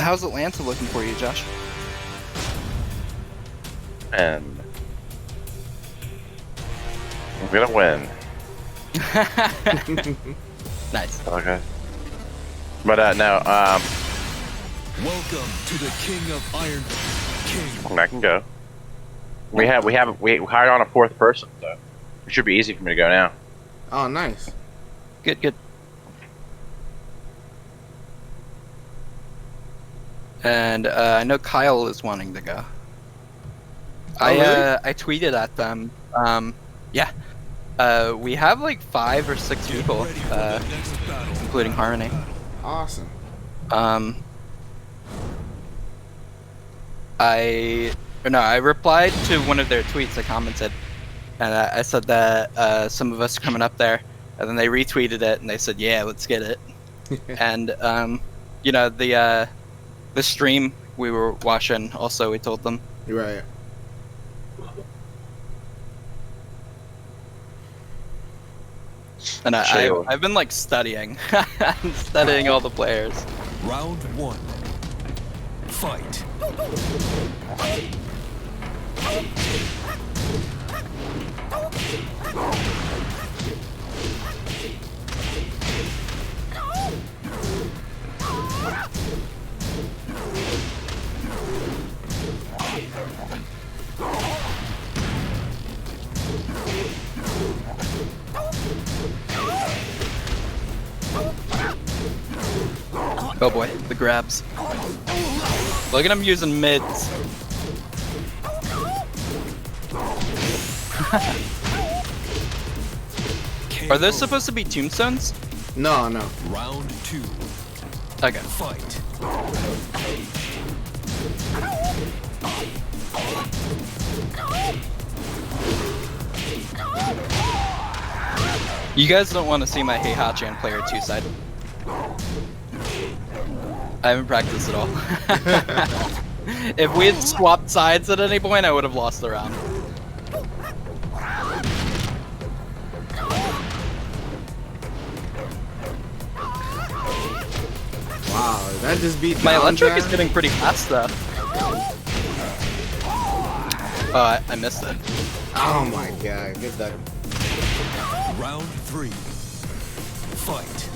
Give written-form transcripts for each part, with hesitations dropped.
How's Atlanta looking for you, Josh? And I'm gonna win. Nice. Okay. But no, Welcome to the King of Iron. King. I can go. We hired on a fourth person, so it should be easy for me to go now. Oh, nice. Good. And I know Kyle is wanting to go. Really? I tweeted at them. Yeah. We have like 5 or 6 people, Ready for the next battle. including Harmony. Awesome. I replied to one of their tweets. I commented, and I said that some of us are coming up there, and then they retweeted it, and they said, "Yeah, let's get it." And you know, the stream we were watching. Also, we told them. You're right. And Sure. I've been like studying, studying all the players. Round 1. Fight. Oh boy, the grabs. Look at him using mids. Are those supposed to be tombstones? No. Round 2. Okay. Fight. You guys don't want to see my Heihachi on player 2 side. I haven't practiced at all. If we had swapped sides at any point, I would have lost the round. Wow, that just beat My down electric is guy? getting pretty fast though. Oh, I missed it. Oh my god, get that. Round 3. Fight.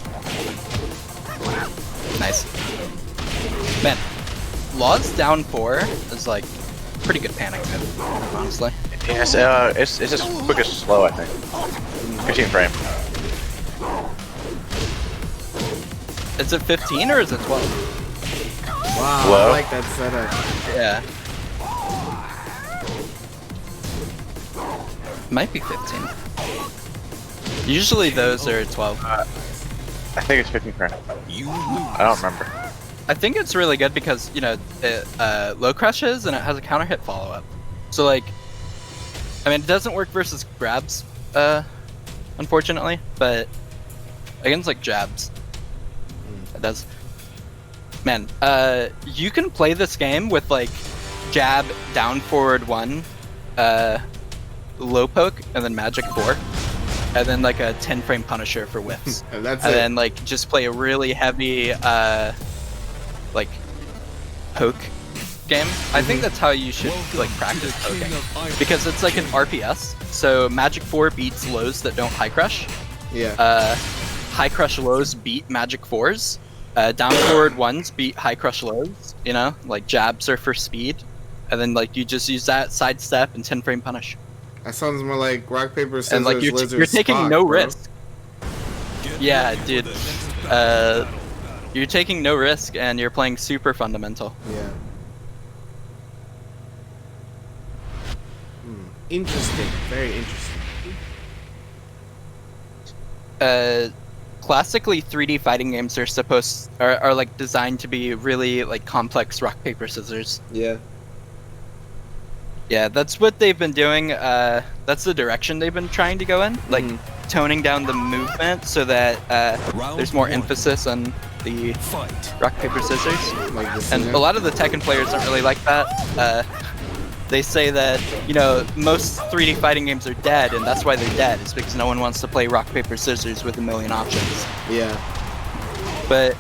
Nice. Man, Law's down 4 is like pretty good panic move, honestly. Yes, it's just quick as slow, I think. 15 frame. Is it 15 or is it 12? Wow, I Low. like that setup. Yeah. Might be 15. Usually those are 12. I think it's 15 frame. You lose. I don't remember. I think it's really good because, you know, it low crushes and it has a counter hit follow up. So like, I mean, it doesn't work versus grabs, unfortunately, but against like jabs, it does. Man, you can play this game with like jab, down forward 1, low poke, and then magic 4. And then like a 10 frame punisher for whiffs. And that's And it. then like just play a really heavy like poke game. I think that's how you should Welcome like to practice the King poking. of Iron. Because it's like an RPS. So magic 4 beats lows that don't high crush. Yeah. High crush lows beat magic 4s. Down forward 1s beat high crush lows, you know? Like jabs are for speed. And then like you just use that sidestep and 10 frame punish. That sounds more like rock, paper, scissors, And like lizard, you're taking Spock, no bro. risk. Get Yeah, ready for dude. the next battle. You're taking no risk and you're playing super fundamental. Yeah. Interesting. Very interesting. Classically 3D fighting games are like designed to be really like complex rock paper scissors. Yeah. Yeah, that's what they've been doing. That's the direction they've been trying to go in, like toning down the movement so that Round there's more 1. emphasis on the Fight. rock paper scissors. Like this. And a lot of the Tekken players don't really like that. They say that, you know, most 3D fighting games are dead, and that's why they're dead, is because no one wants to play rock, paper, scissors with a million options. Yeah. But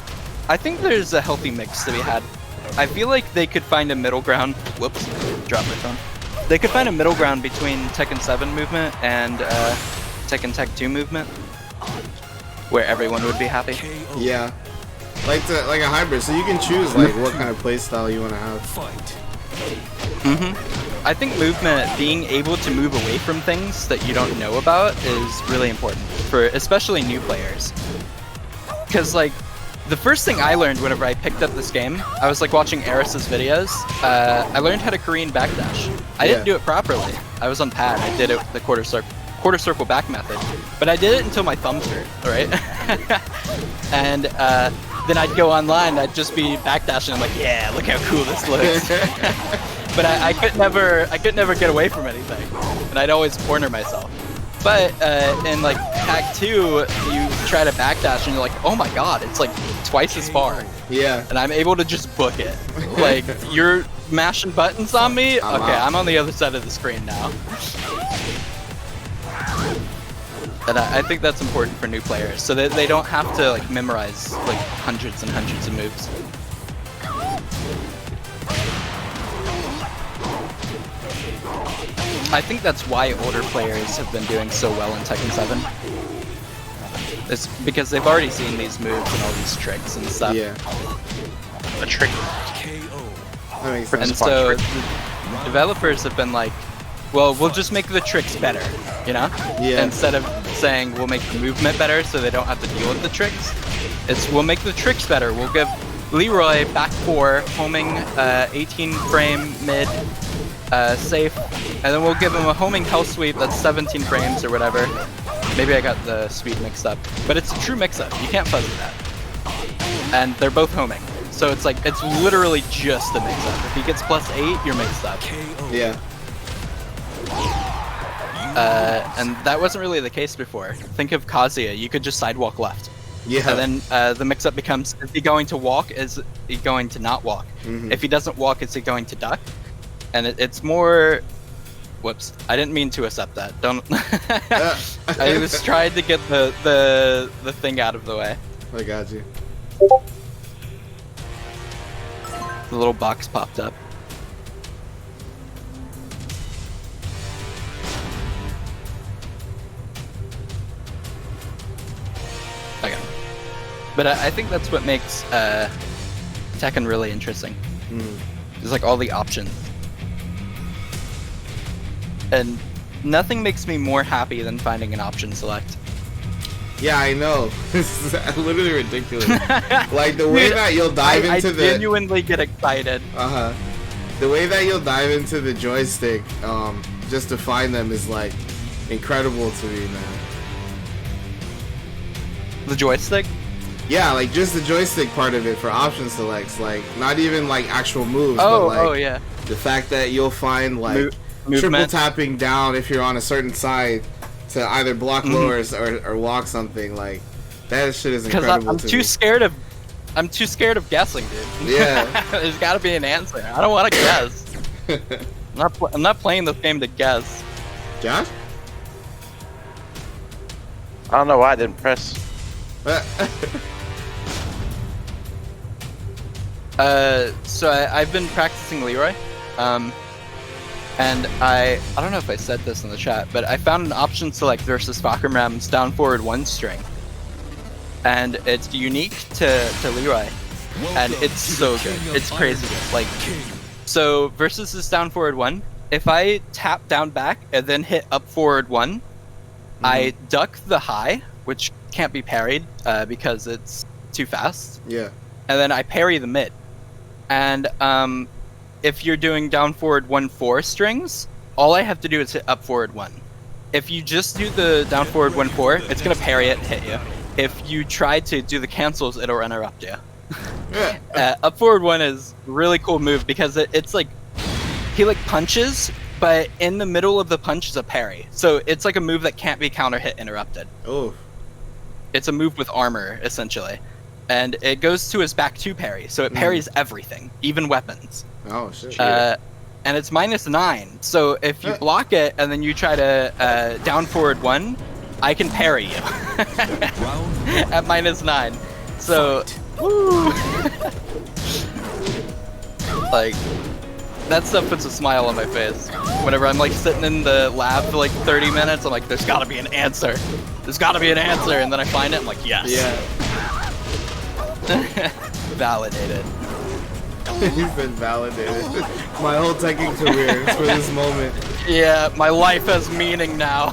I think there's a healthy mix to be had. I feel like they could find a middle ground. Whoops, dropped my phone. They could find a middle ground between Tekken 7 movement and Tekken Tech 2 movement, where everyone would be happy. Yeah. Like a hybrid, so you can choose like what kind of play style you want to have. I think movement, being able to move away from things that you don't know about, is really important for especially new players. Because like, the first thing I learned whenever I picked up this game, I was like watching Eris's videos. I learned how to Korean backdash. I didn't do it properly. I was on pad. I did it with the quarter circle back method, but I did it until my thumbs hurt. All right, and then I'd go online. I'd just be backdashing. I'm like, yeah, look how cool this looks. But I could never get away from anything, and I'd always corner myself. But in like Tag 2, you try to backdash and you're like, oh my god, it's like twice as far. Yeah. And I'm able to just book it. Like, you're mashing buttons on me? Okay, I'm on the other side of the screen now. And I think that's important for new players, so that they don't have to like memorize like hundreds and hundreds of moves. I think that's why older players have been doing so well in Tekken 7. It's because they've already seen these moves and all these tricks and stuff. Yeah. A trick. That makes sense. And so the developers have been like, well, we'll just make the tricks better, you know? Yeah. Instead of saying we'll make the movement better so they don't have to deal with the tricks, it's we'll make the tricks better. We'll give Leroy back 4, homing 18 frame mid, safe, and then we'll give him a homing hell sweep that's 17 frames or whatever. Maybe I got the sweep mixed up, but it's a true mix-up. You can't fuzz with that. And they're both homing, so it's like it's literally just a mix-up. If he gets +8, you're mixed up. Yeah. And that wasn't really the case before. Think of Kazuya. You could just sidewalk left. Yeah. And then the mix-up becomes: is he going to walk? Is he going to not walk? If he doesn't walk, is he going to duck? And it's more. Whoops! I didn't mean to accept that. Don't. I was trying to get the thing out of the way. I got you. The little box popped up. Okay. But I think that's what makes Tekken really interesting. There's like all the options. And nothing makes me more happy than finding an option select. Yeah, I know. This is literally ridiculous. Like the way that you'll dive into the. I genuinely get excited. The way that you'll dive into the joystick, just to find them is like incredible to me, man. The joystick? Yeah, like just the joystick part of it for option selects, like not even like actual moves, but like yeah. the fact that you'll find like triple tapping down if you're on a certain side to either block lowers or walk something, like that shit is incredible. I'm too scared of guessing, dude. Yeah. There's got to be an answer. I don't want to guess. I'm not playing this game to guess. Josh? I don't know why I didn't press. So I've been practicing Leroy, and I don't know if I said this in the chat, but I found an option select versus Fakramram's down forward 1 string, and it's unique to Leroy, and it's so good. It's crazy good. Like, so versus this down forward 1, if I tap down back and then hit up forward 1, I duck the high, which can't be parried because it's too fast. Yeah. And then I parry the mid. And if you're doing down forward 1-4 strings, all I have to do is hit up forward 1. If you just do the down forward 1-4, it's gonna parry it and hit you. If you try to do the cancels, it'll interrupt you. Up forward 1 is a really cool move because it's like he like punches, but in the middle of the punch is a parry. So it's like a move that can't be counter hit interrupted. Oh. It's a move with armor essentially. And it goes to his back 2 parry, so it parries everything, even weapons. Oh shit. And it's -9, so if you block it and then you try to down forward 1, I can parry you at -9. So, woo. Like, that stuff puts a smile on my face. Whenever I'm like sitting in the lab for like 30 minutes, I'm like, there's gotta be an answer. There's gotta be an answer, and then I find it, I'm like, yes. Yeah. Validated. He's been validated. My whole Tekken career for this moment. Yeah, my life has meaning now.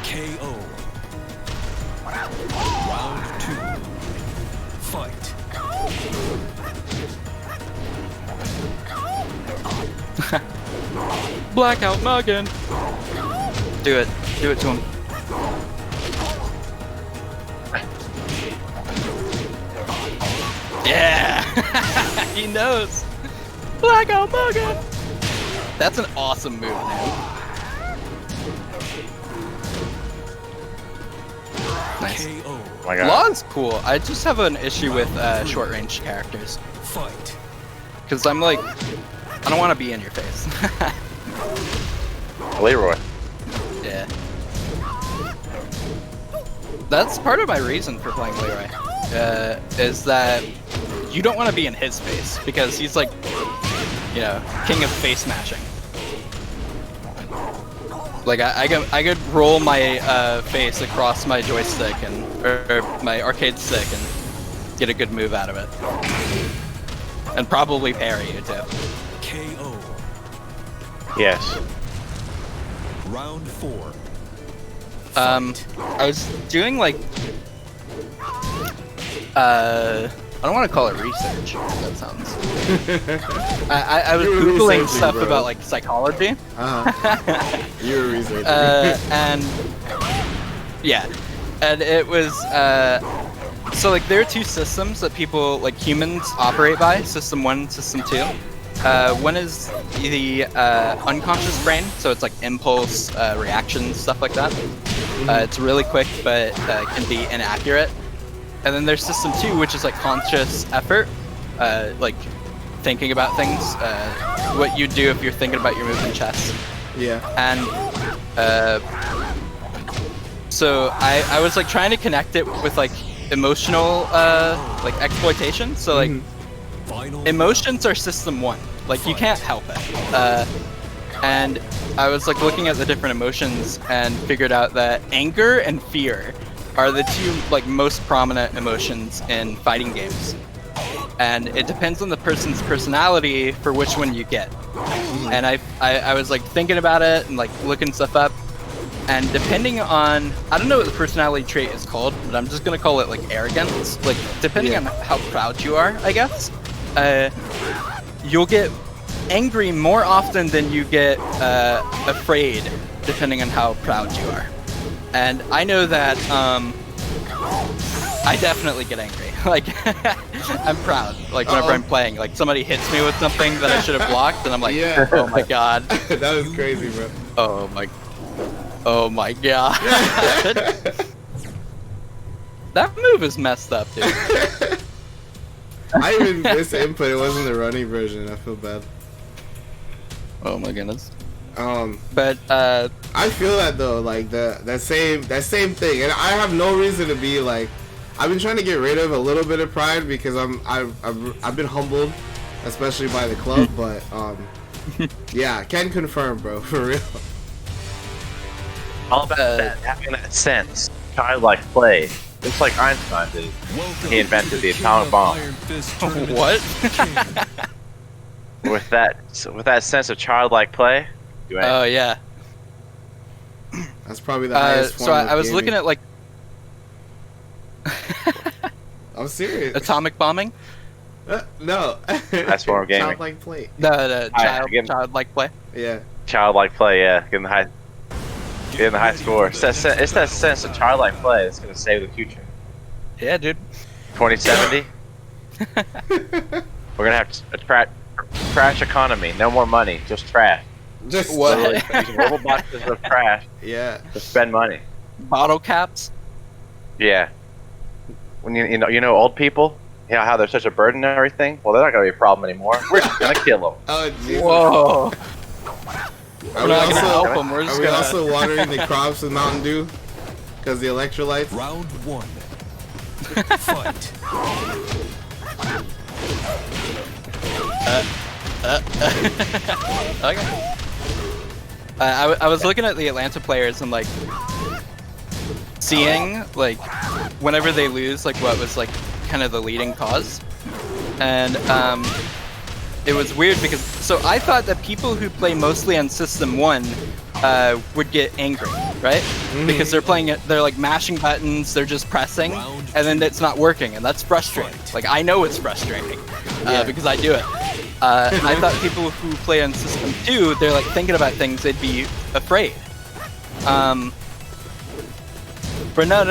KO. Round 2. Fight. Blackout Muggin. Do it. Do it to him. Yeah! He knows. Blackout Muggin. That's an awesome move, man. Nice. KO. Oh my god. Law's cool. I just have an issue with short range characters. Fight. Because I'm like, I don't want to be in your face. Leroy. Yeah. That's part of my reason for playing Leroy. Is that you don't want to be in his face because he's like, you know, king of face mashing. Like I could roll my face across my joystick or my arcade stick and get a good move out of it, and probably parry you too. KO. Yes. Round 4. I was doing like, I don't want to call it research. That sounds. I was You were googling researching, stuff bro. about like psychology. You're a researcher. And yeah, and it was so like there are two systems that people like humans operate by: System 1, System 2. One is the unconscious brain, so it's like impulse, reactions, stuff like that. It's really quick, but can be inaccurate. And then there's System 2, which is like conscious effort, like thinking about things, what you do if you're thinking about your move in chess. Yeah. And so I was like trying to connect it with like emotional like exploitation. So like Final emotions are System 1. Like you can't help it. And I was like looking at the different emotions and figured out that anger and fear are the two like most prominent emotions in fighting games. And it depends on the person's personality for which one you get. And I was like thinking about it and like looking stuff up. And depending on, I don't know what the personality trait is called, but I'm just gonna call it like arrogance. Like depending on how proud you are, I guess. You'll get angry more often than you get afraid, depending on how proud you are. And I know that I definitely get angry. Like I'm proud. Like whenever I'm playing, like somebody hits me with something that I should have blocked, and I'm like, Yeah. oh my god. That was crazy, bro. Oh my god. That move is messed up, dude. I even missed input. It wasn't the running version. I feel bad. Oh my goodness. But I feel that though, like that same thing, and I have no reason to be like. I've been trying to get rid of a little bit of pride because I've been humbled, especially by the club. But yeah, can confirm, bro, for real. All about that, having that sense, childlike play. Just like Einstein did. He invented the atomic bomb. What? With that sense of childlike play. Oh yeah. That's probably the highest form so of I was gaming. looking at like I'm serious. atomic bombing. No. Highest form of gaming. Childlike play. The again. childlike play. Yeah. Childlike play, yeah. Getting the high score. It's that sense of childlike play that's gonna save the future. Yeah, dude. 2070. We're gonna have a trash economy. No more money, just trash. Just What? Literally using little boxes of trash Yeah. to spend money. Bottle caps. Yeah. When you know old people, you know how they're such a burden and everything. Well, they're not gonna be a problem anymore. We're just gonna kill them. Oh, Jesus. Whoa. Are we not gonna help also, 'em, we're just are we gonna- also watering the crops with Mountain Dew? because the electrolytes. Round 1. Fight. Okay. I was looking at the Atlanta players and like seeing like whenever they lose, like what was like kind of the leading cause, and it was weird because so I thought that people who play mostly on System 1 would get angry, right? Because they're playing it, they're like mashing buttons, they're just pressing, and then it's not working, and that's frustrating. Like I know it's frustrating because I do it. And I thought people who play on System 2, they're like thinking about things, they'd be afraid. But no,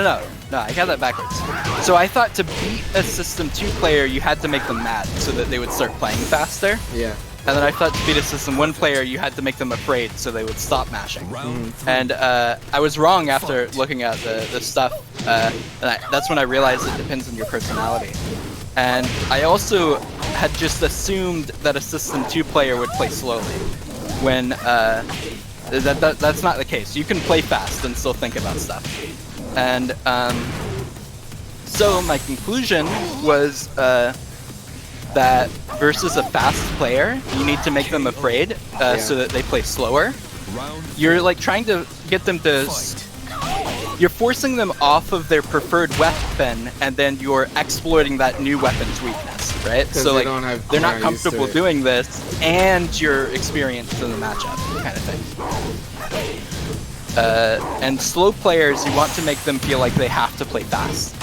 I got that backwards. So I thought to beat a System 2 player, you had to make them mad so that they would start playing faster. Yeah. And then I thought to beat a System 1 player, you had to make them afraid so they would stop mashing. And I was wrong after looking at the stuff. And that's when I realized it depends on your personality. And I also had just assumed that a System 2 player would play slowly, when that's not the case. You can play fast and still think about stuff. And so my conclusion was that versus a fast player, you need to make them afraid so that they play slower. You're like trying to get them to... You're forcing them off of their preferred weapon, and then you're exploiting that new weapon's weakness, right? So like they're not comfortable doing this, and you're experienced in the matchup, kind of thing. And slow players, you want to make them feel like they have to play fast.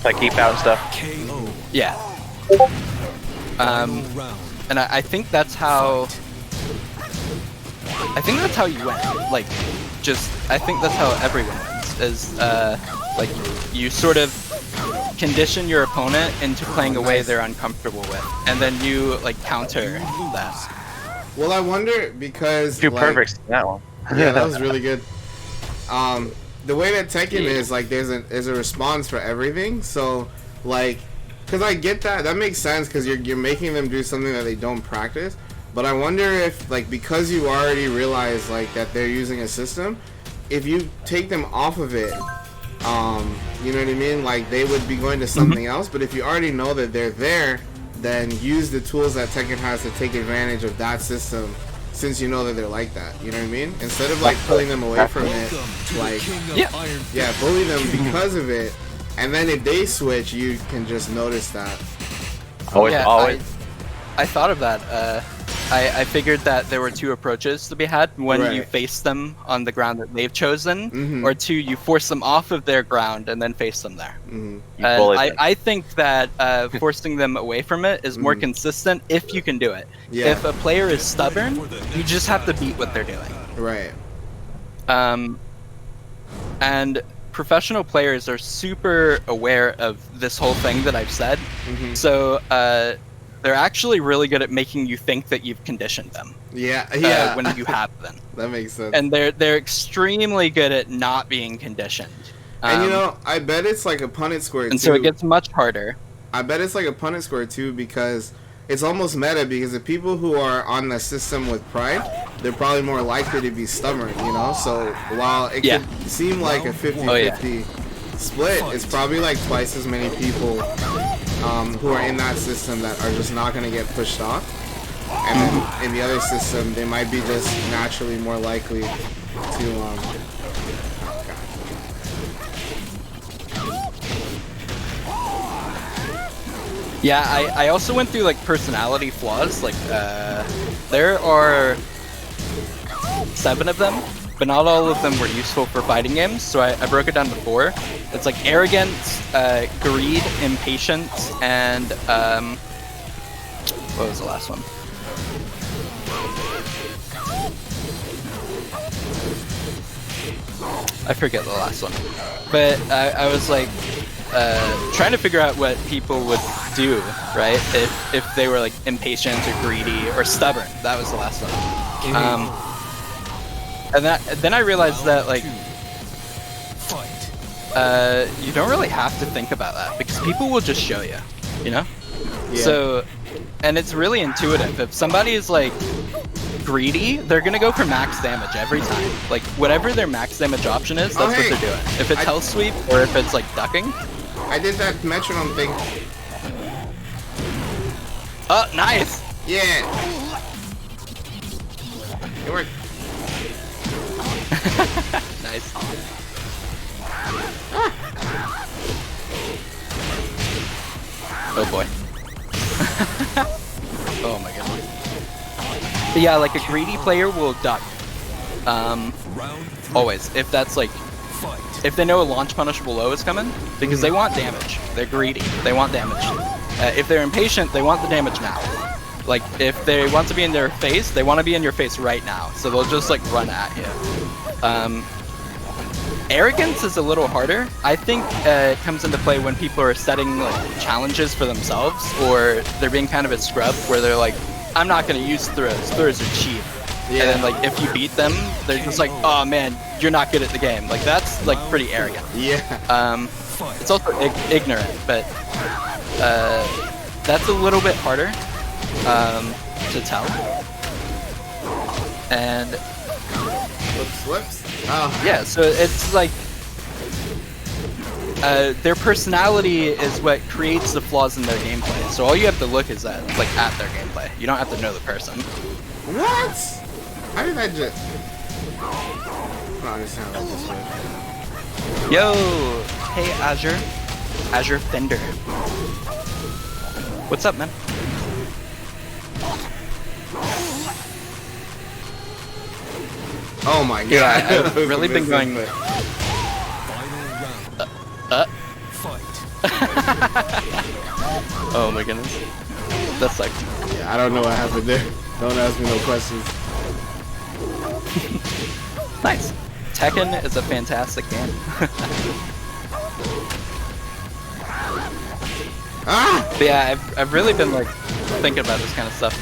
Like keep out and stuff. Yeah. And I think that's how. I think that's how you win. Like, I think that's how everyone wins. Is like you sort of condition your opponent into playing a way they're uncomfortable with, and then you like counter that. Well, I wonder because Two perfects in that one. Yeah, that was really good. The way that Tekken is, like, there's a response for everything. So, like, because I get that. That makes sense because you're making them do something that they don't practice. But I wonder if, like, because you already realize, like, that they're using a system, if you take them off of it, you know what I mean? Like, they would be going to something else. But if you already know that they're there, then use the tools that Tekken has to take advantage of that system, since you know that they're like that. You know what I mean? Instead of, like, pulling them away from it, like, yeah, bully them because of it. And then if they switch, you can just notice that. Always. I thought of that. I figured that there were two approaches to be had. One, you face them on the ground that they've chosen, or two, you force them off of their ground and then face them there. I think that forcing them away from it is more consistent if you can do it. If a player is stubborn, you just have to beat what they're doing. Right. And professional players are super aware of this whole thing that I've said. So they're actually really good at making you think that you've conditioned them. When you have them. That makes sense. And they're extremely good at not being conditioned. And you know, I bet it's like a Punnett square too. And so it gets much harder. I bet it's like a Punnett square too, because it's almost meta, because the people who are on the system with pride, they're probably more likely to be stubborn, you know? So while it could seem like a 50-50 split, it's probably like twice as many people who are in that system that are just not going to get pushed off. And then in the other system, they might be just naturally more likely to... Yeah, I also went through like personality flaws. Like there are 7 of them, but not all of them were useful for fighting games. So I broke it down to 4. It's like arrogance, greed, impatience, and what was the last one? I forget the last one. But I was like trying to figure out what people would do, right? If they were like impatient or greedy or stubborn. That was the last one. And then I realized that like you don't really have to think about that, because people will just show you, you know? So, and it's really intuitive. If somebody is like greedy, they're gonna go for max damage every time. Like whatever their max damage option is, that's hey. what they're doing. If it's health sweep or if it's like ducking. I did that metronome thing. Oh, nice! Yeah. It worked. Nice. Oh boy. Oh my goodness. But yeah, like a greedy player will duck. Always. If that's like, if they know a launch punish below is coming, because they want damage. They're greedy. They want damage. If they're impatient, they want the damage now. Like, if they want to be in their face, they want to be in your face right now. So they'll just like run at you. Arrogance is a little harder. I think it comes into play when people are setting like challenges for themselves, or they're being kind of a scrub where they're like, I'm not going to use throws. Throws are cheap. Yeah. And then like if you beat them, they're just like, oh man, you're not good at the game. Like that's like pretty arrogant. Yeah. It's also ignorant, but that's a little bit harder to tell. And Whoops. Oh. yeah, so it's like their personality is what creates the flaws in their gameplay. So all you have to look is at their gameplay. You don't have to know the person. What? How did I just? I don't understand what this was. Yo, hey Azure Fender. What's up, man? Oh my god. Yeah, I've really been going. Oh my goodness, that's like. Yeah, I don't know what happened there. Don't ask me no questions. Nice. Tekken is a fantastic game. Ah! But yeah, I've really been like thinking about this kind of stuff.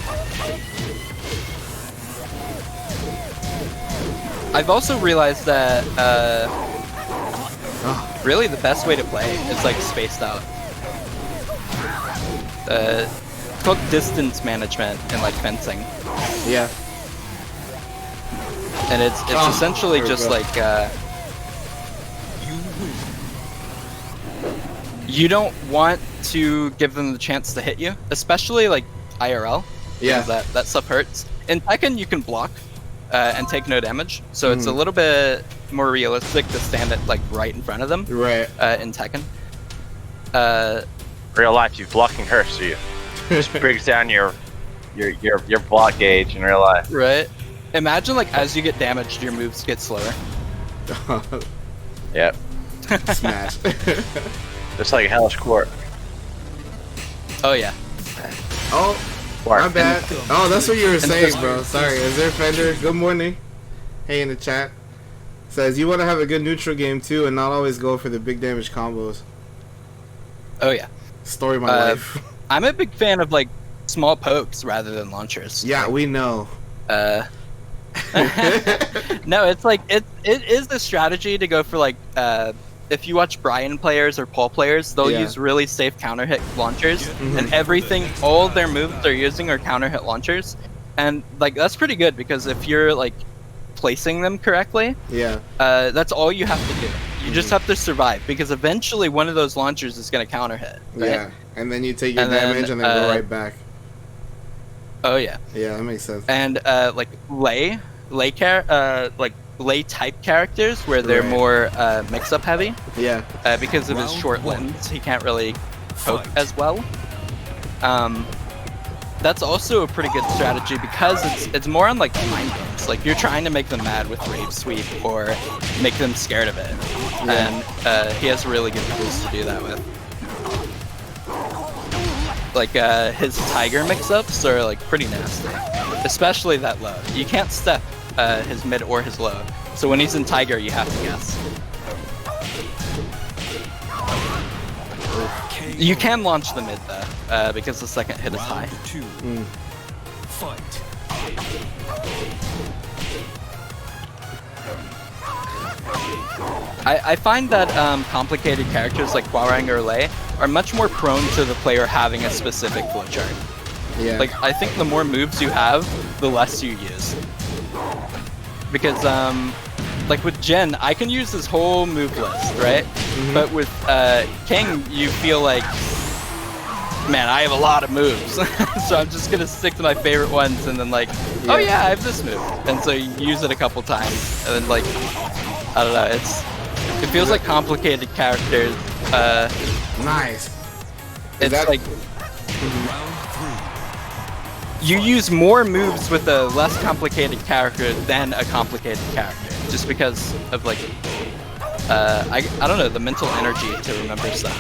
I've also realized that really the best way to play is like spaced out. It's called distance management in like fencing. Yeah. And it's essentially just like you don't want to give them the chance to hit you, especially like IRL. Yeah. That stuff hurts. In Tekken, you can block and take no damage, so it's a little bit more realistic to stand it like right in front of them. Right. In Tekken. Real life, you blocking her, so you just brings down your block gauge in real life. Right. Imagine like as you get damaged, your moves get slower. Yep. Smash. Just like Hellish Court. Oh yeah. Oh, my bad. Oh, that's what you were saying, bro. Sorry. Is there Fender? Good morning. Hey, in the chat. Says you want to have a good neutral game too, and not always go for the big damage combos. Oh yeah. Story of my life. I'm a big fan of like small pokes rather than launchers. Yeah, we know. No, it's like it is the strategy to go for like if you watch Brian players or Paul players, they'll use really safe counter hit launchers, and everything, all their moves they're using are counter hit launchers, and like that's pretty good because if you're like placing them correctly, that's all you have to do. You just have to survive because eventually one of those launchers is going to counter hit. Right? Yeah, and then you take your damage and then go right back. Oh yeah. Yeah, that makes sense. And like lay type characters where they're more mix-up heavy. Yeah. Because of his short limbs, he can't really poke as well. That's also a pretty good strategy because it's more on like mind games. Like you're trying to make them mad with Rave Sweep or make them scared of it. And he has really good tools to do that with. Like his Tiger mix-ups are like pretty nasty, especially that low. You can't step his mid or his low. So when he's in Tiger, you have to guess. You can launch the mid though, because the second hit is high. Fight. I find that complicated characters like Hwoarang or Lei are much more prone to the player having a specific flowchart. Yeah. Like, I think the more moves you have, the less you use. Because, like with Jin, I can use this whole move list, right? But with King, you feel like, man, I have a lot of moves. So I'm just gonna stick to my favorite ones and then like, oh yeah, I have this move. And so you use it a couple times. And then like, I don't know, it feels like complicated characters. Nice. It's like, you use more moves with a less complicated character than a complicated character, just because of like, I don't know, the mental energy to remember stuff.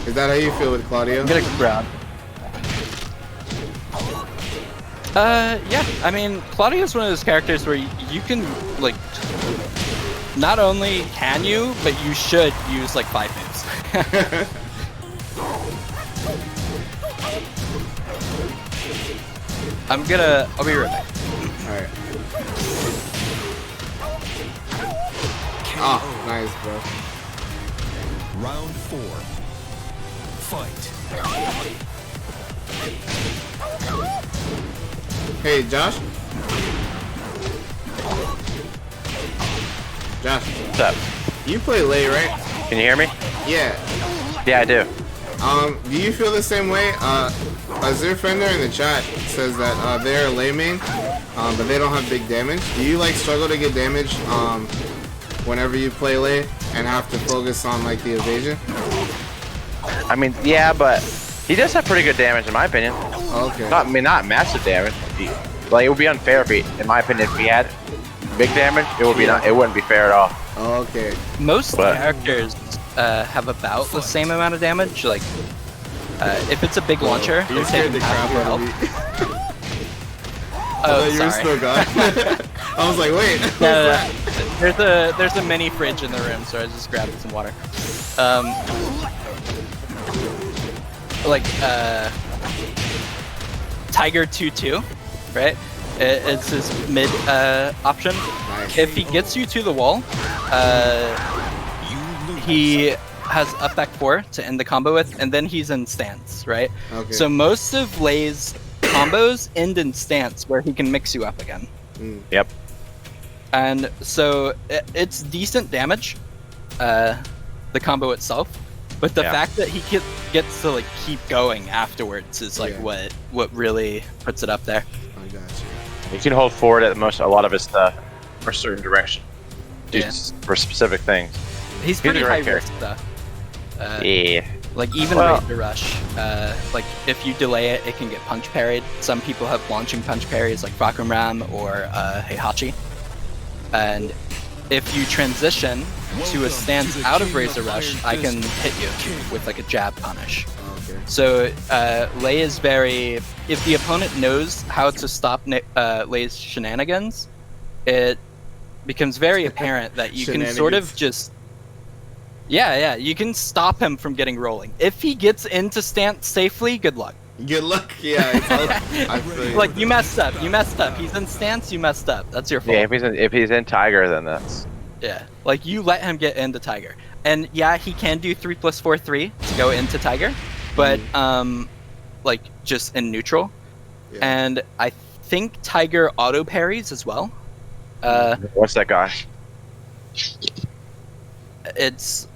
Is that how you feel with Claudio? I'm gonna grab. Yeah, I mean, Claudio's one of those characters where you can, like, not only can you, but you should use like 5 moves. I'll be right back. Alright. Oh, nice, bro. Round 4. Fight. Hey, Josh? Josh, What's up? you play Lei, right? Can you hear me? Yeah. Yeah, I do. Do you feel the same way? Azir Fender in the chat says that they're a Lei main, but they don't have big damage. Do you like struggle to get damage whenever you play Lei and have to focus on like the evasion? I mean, yeah, but he does have pretty good damage in my opinion. Okay. Not massive damage. Like it would be unfair if he, in my opinion, if he had big damage, it would be it wouldn't be fair at all. Okay. Most But- characters have about the same amount of damage. Like, if it's a big launcher, You they're scared taking the half crap your out of health. me. Oh, you were sorry. still gone. I was like, wait. No, there's a mini fridge in the room, so I just grabbed some water. Like Tiger 2-2, right? It's his mid option. Nice. If he gets you to the wall, he has up back 4 to end the combo with, and then he's in stance, right? Okay. So most of Lei's combos end in stance, where he can mix you up again. Yep. And so it's decent damage, the combo itself, but the fact that he gets to like keep going afterwards is like what really puts it up there. I got you. He can hold forward at a lot of his stuff for a certain direction, for specific things. He's pretty a high great risk though. Yeah. Like even Razor Rush, like if you delay it, it can get punch parried. Some people have launching punch parries like Fakram Ram or Heihachi. And if you transition to a stance out of Razor Rush, I can hit you with like a jab punish. Okay. So Lei is very, if the opponent knows how to stop Lei's shenanigans, it becomes very apparent that you can sort of just, you can stop him from getting rolling. If he gets into stance safely, good luck. Good luck. Yeah. I feel you. Like you messed up. He's in stance. You messed up. That's your fault. Yeah, if he's in Tiger, then that's. Yeah. Like you let him get into Tiger, and yeah, he can do 3+4-3 to go into Tiger, but like just in neutral. Yeah. And I think Tiger auto parries as well. What's that guy? It's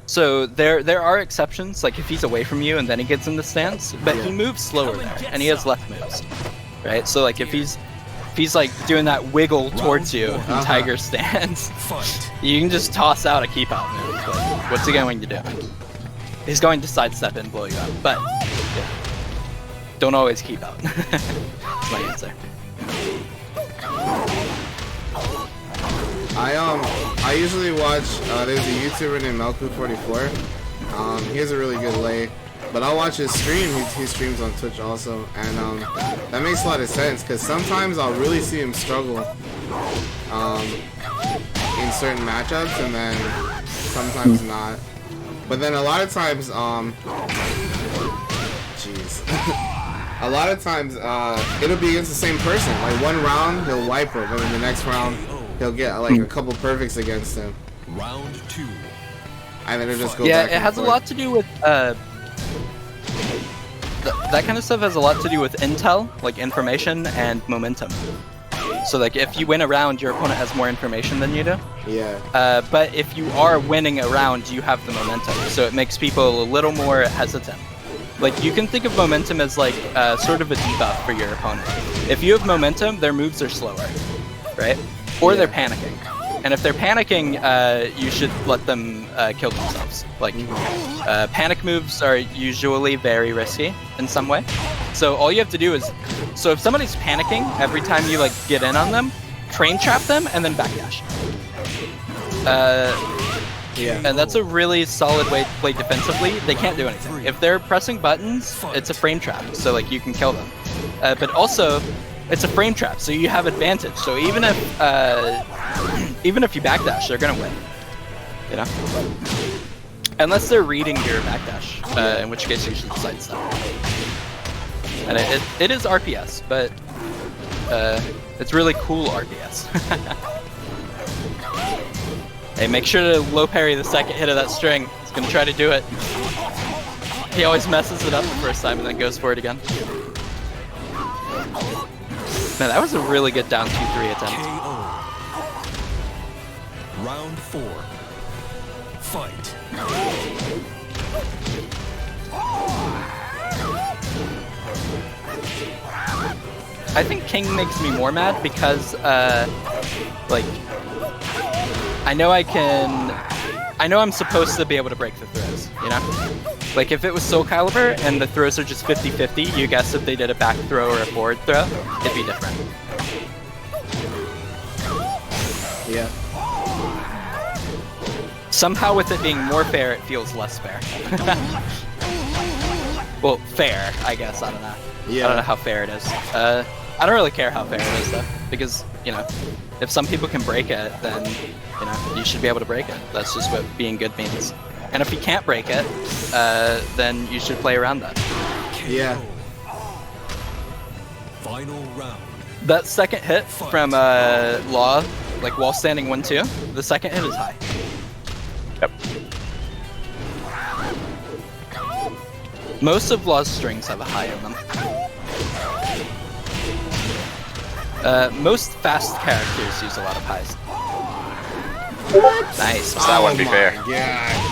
so there are exceptions, like if he's away from you and then he gets into stance, but he moves slower there, and he has left moves, right? So like if he's like doing that wiggle towards you in Tiger stance, you can just toss out a keep out move. Like, what's he going to do? He's going to sidestep and blow you up, but yeah, don't always keep out. That's my answer. I usually watch, there's a YouTuber named Melku44. He has a really good Lei, but I'll watch his stream. He streams on Twitch also, and that makes a lot of sense, because sometimes I'll really see him struggle in certain matchups, and then sometimes not. But then a lot of times, a lot of times it'll be against the same person. Like one round he'll wipe him, and then the next round he'll get like a couple perfects against him. Round 2. And then it'll just go Yeah, back it and has a forth. lot to do with that kind of stuff has a lot to do with intel, like information and momentum. So like if you win a round, your opponent has more information than you do. Yeah. But if you are winning a round, you have the momentum, so it makes people a little more hesitant. Like you can think of momentum as like sort of a debuff for your opponent. If you have momentum, their moves are slower, right? Or they're panicking. And if they're panicking, you should let them kill themselves. Like, panic moves are usually very risky in some way. So all you have to do is, so if somebody's panicking, every time you like get in on them, train trap them and then backdash. And that's a really solid way to play defensively. They can't do anything. If they're pressing buttons, it's a frame trap, so like you can kill them. But also, it's a frame trap, so you have advantage. So even if you backdash, they're gonna win. You know, unless they're reading your backdash, in which case you should sidestep. And it is RPS, but it's really cool RPS. Hey, make sure to low parry the second hit of that string. He's gonna try to do it. He always messes it up the first time and then goes for it again. Man, that was a really good down 2-3 attempt. KO. Round 4. Fight. I think King makes me more mad because, like, I know I'm supposed to be able to break the throws, you know? Like, if it was Soul Calibur and the throws are just 50-50, you guess if they did a back throw or a forward throw, it'd be different. Yeah. Somehow with it being more fair, it feels less fair. Well, fair, I guess, I don't know. Yeah. I don't know how fair it is. I don't really care how fair it is, though, because, you know, if some people can break it, then, you know, you should be able to break it. That's just what being good means. And if you can't break it, then you should play around that. Yeah. Final round. That second hit from Law, like while standing 1-2, the second hit is high. Yep. Most of Law's strings have a high in them. Most fast characters use a lot of highs. What? Nice. So that wouldn't be fair. Yeah.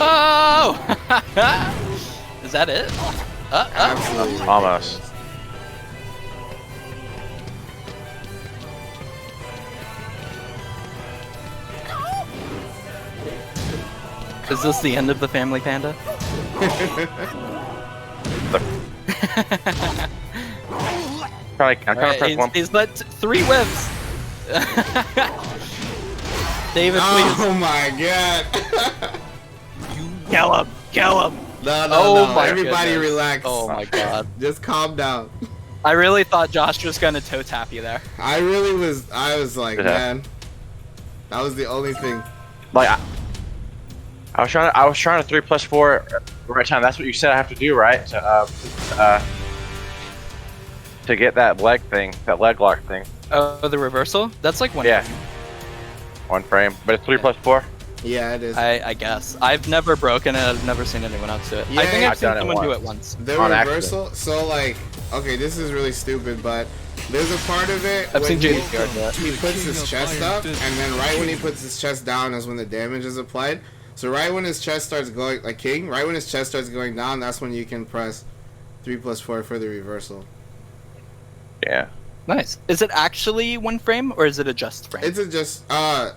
Oh! Is that it? Absolutely. Almost. Is this the end of the family Panda? I'm trying to press one. He's let 3 whips. David, please. Oh my god. Kill him! Kill him! No, Oh no. my Everybody goodness. relax. Oh my god. Just calm down. I really thought Josh was gonna toe tap you there. I was like, Yeah. man. That was the only thing. Like, I was trying to 3+4 right time. That's what you said I have to do, right? To get that leg thing, that leg lock thing. Oh, the reversal? That's like one. Yeah. 1 frame, but it's 3+4. Yeah, it is. I guess. I've never broken it. I've never seen anyone else do it. I Yeah, think I've I've seen done it someone do once. it once. The On reversal, so like, okay, this is really stupid, but there's a part of it I've seen when JDR do it. he puts his chest up, and then right when he puts his chest down is when the damage is applied. So right when his chest starts going, like King, right when his chest starts going down, that's when you can press 3+4 for the reversal. Yeah. Nice. Is it actually 1 frame or is it a just frame? It's a just, Just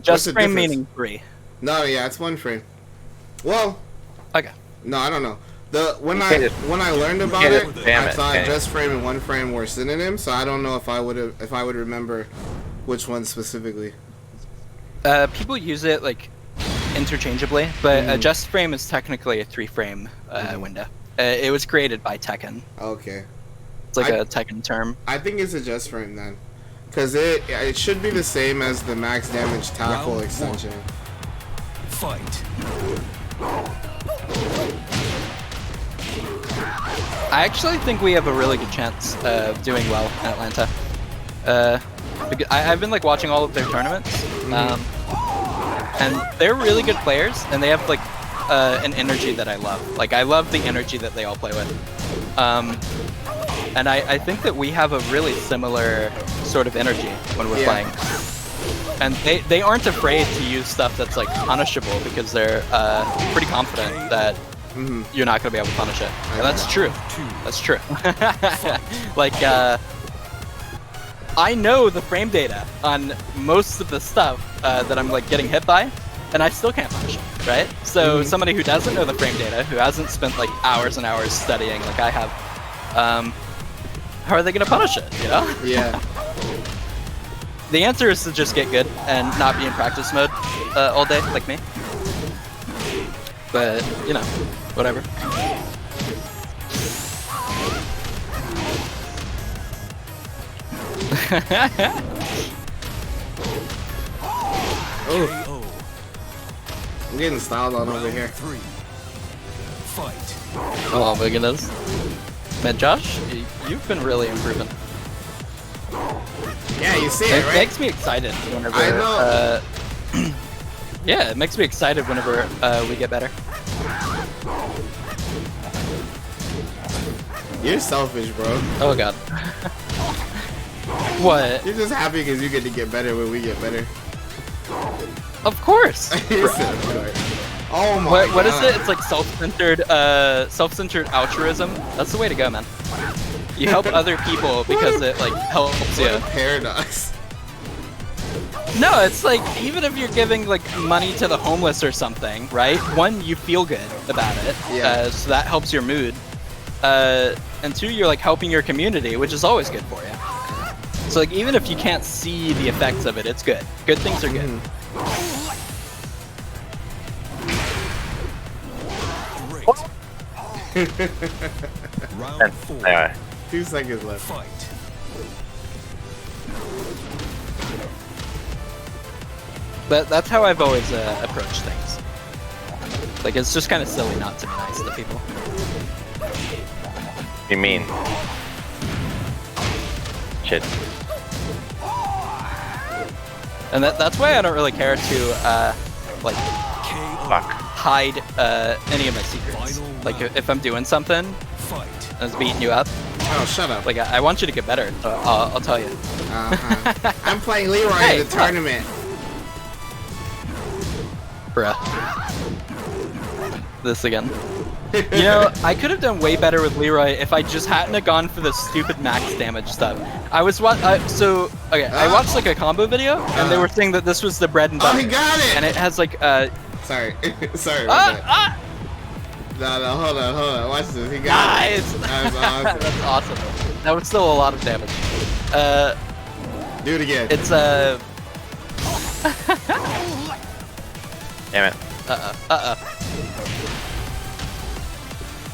what's the frame difference? meaning 3. No, yeah, it's 1 frame. Well, Okay. no, I don't know. When can't I just- learned about can't it, just jam I it, thought can you? just frame and 1 frame were synonyms, so I don't know if I would remember which one specifically. People use it like interchangeably, but a just frame is technically a 3 frame window. It was created by Tekken. Okay, It's like a Tekken term. I think it's a just frame then, because it should be the same as the max damage tackle Round extension. Fight. I actually think we have a really good chance of doing well in Atlanta. Because I've been like watching all of their tournaments. and they're really good players, and they have like an energy that I love. Like I love the energy that they all play with. And I think that we have a really similar sort of energy when we're playing. And they aren't afraid to use stuff that's like punishable because they're pretty confident that you're not going to be able to punish it. And that's true. That's true. Like, I know the frame data on most of the stuff that I'm like getting hit by, and I still can't punish it, right? So somebody who doesn't know the frame data, who hasn't spent like hours and hours studying like I have, how are they going to punish it, you know? Yeah. The answer is to just get good and not be in practice mode all day, like me. But, you know, whatever. Oh, I'm getting styled on over here. 3. Fight. Oh my goodness. Man, Josh, you've been really improving. Yeah, you see it, It right? makes me excited whenever. I know. Yeah, it makes me excited whenever we get better. You're selfish, bro. Oh god. What? You're just happy because you get to get better when we get better. Of course. You're so good. Oh my god. What is it? It's like self-centered altruism. That's the way to go, man. You help other people because it like helps you. What a paradox. No, it's like even if you're giving like money to the homeless or something, right? One, you feel good about it, so that helps your mood. And two, you're like helping your community, which is always good for you. So like even if you can't see the effects of it, it's good. Good things are good. Great. Round 4. Anyway. 2 seconds left. Fight. But that's how I've always approached things. Like it's just kind of silly not to be nice to people. You mean? Shit. And that's why I don't really care to like KO. Fuck. hide any of my secrets. Like if I'm doing something Fight. and it's beating you up, Oh, shut up. like I want you to get better. So I'll tell you. I'm playing Leroy Hey, in the tournament. Bruh. This again. You know, I could have done way better with Leroy if I just hadn't have gone for the stupid max damage stuff. I was I watched like a combo video, and they were saying that this was the bread and Oh, butter. he got it! And it has like Sorry. Sorry about that. No, hold on. Watch this. He got nice! it. That was awesome. That's awesome. That was still a lot of damage. Do it again. It's Damn it.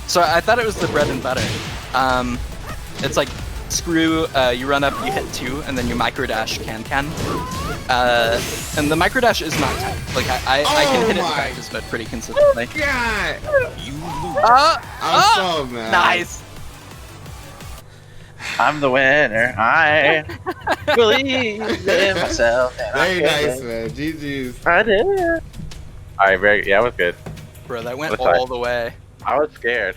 So I thought it was the bread and butter. It's like screw. You run up, you hit 2, and then you micro dash can. And the micro dash is not tight. Like I can hit it in my practice, but pretty consistently. God. You lose. I'm so mad. Nice. I'm the winner. I believe in myself. And Very I nice, can. man. GG's. I did. Alright, yeah, it was good. Bro, that went That's fine. all the way. I was scared.